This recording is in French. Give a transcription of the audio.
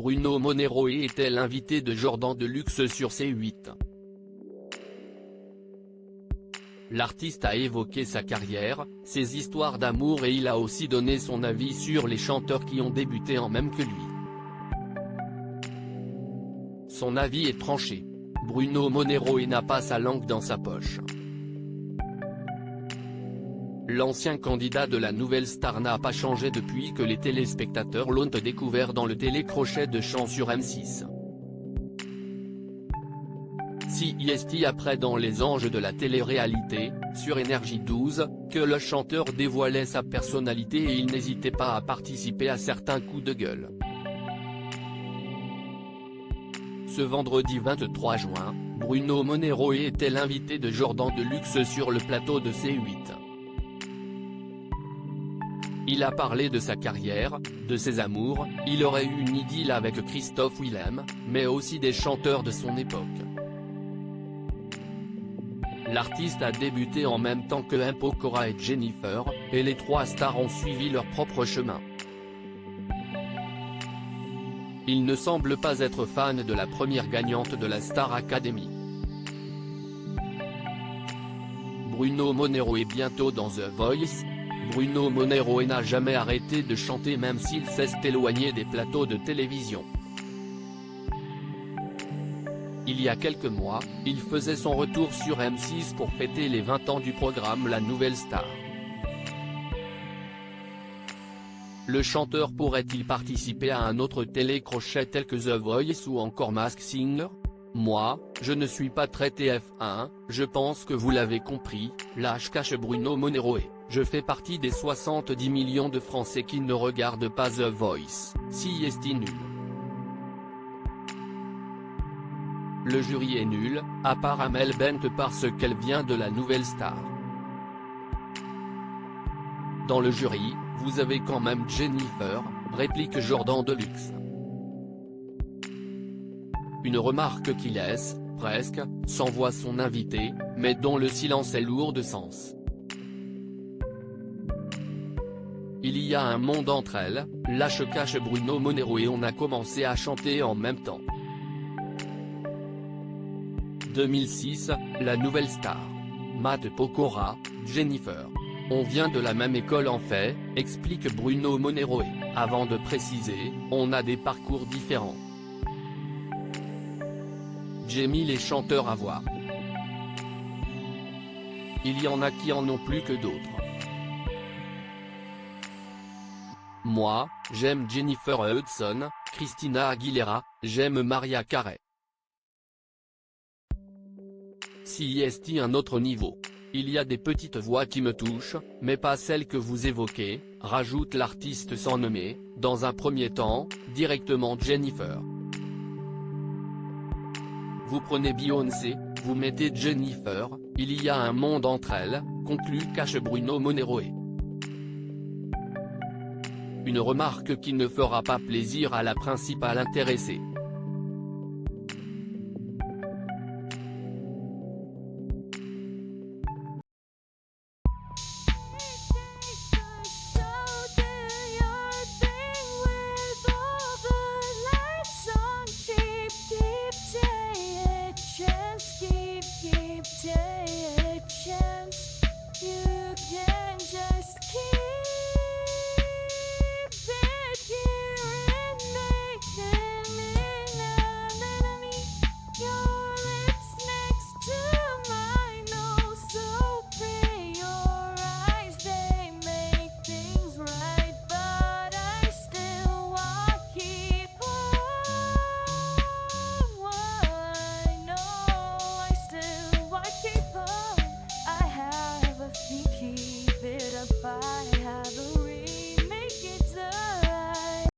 Bruno Moneroe était l'invité de Jordan Deluxe sur C8. L'artiste a évoqué sa carrière, ses histoires d'amour et il a aussi donné son avis sur les chanteurs qui ont débuté en même que lui. Son avis est tranché. Bruno Moneroe n'a pas sa langue dans sa poche. L'ancien candidat de la nouvelle star n'a pas changé depuis que les téléspectateurs l'ont découvert dans le télécrochet de chant sur M6. CIST après dans Les Anges de la télé-réalité, sur Énergie 12, que le chanteur dévoilait sa personnalité et il n'hésitait pas à participer à certains coups de gueule. Ce vendredi 23 juin, Bruno Moneroe était l'invité de Jordan Deluxe sur le plateau de C8. Il a parlé de sa carrière, de ses amours, il aurait eu une idylle avec Christophe Willem, mais aussi des chanteurs de son époque. L'artiste a débuté en même temps que M. Pokora et Jennifer, et les trois stars ont suivi leur propre chemin. Il ne semble pas être fan de la première gagnante de la Star Academy. Bruno Moneroe bientôt dans The Voice. Bruno Moneroe n'a jamais arrêté de chanter même s'il s'est éloigné des plateaux de télévision. Il y a quelques mois, il faisait son retour sur M6 pour fêter les 20 ans du programme La Nouvelle Star. Le chanteur pourrait-il participer à un autre télécrochet tel que The Voice ou encore Masked Singer? Moi, je ne suis pas très TF1, je pense que vous l'avez compris, lâche-cache Bruno Moneroe, je fais partie des 70 millions de Français qui ne regardent pas The Voice, si est nul. Le jury est nul, à part Amel Bent parce qu'elle vient de la nouvelle star. Dans le jury, vous avez quand même Jennifer, réplique Jordan Deluxe. Une remarque qui laisse, presque, sans voix son invité, mais dont le silence est lourd de sens. Il y a un monde entre elles, lâche-cache Bruno Moneroe et on a commencé à chanter en même temps. 2006, la nouvelle star. Matt Pokora, Jennifer. On vient de la même école en fait, explique Bruno Moneroe, avant de préciser, on a des parcours différents. J'ai mis les chanteurs à voir. Il y en a qui en ont plus que d'autres. Moi, j'aime Jennifer Hudson, Christina Aguilera, j'aime Mariah Carey. CIST un autre niveau. Il y a des petites voix qui me touchent, mais pas celles que vous évoquez, rajoute l'artiste sans nommer, dans un premier temps, directement Jennifer. Vous prenez Beyoncé, vous mettez Jennifer, il y a un monde entre elles, conclut cache Bruno Moneroe. Une remarque qui ne fera pas plaisir à la principale intéressée.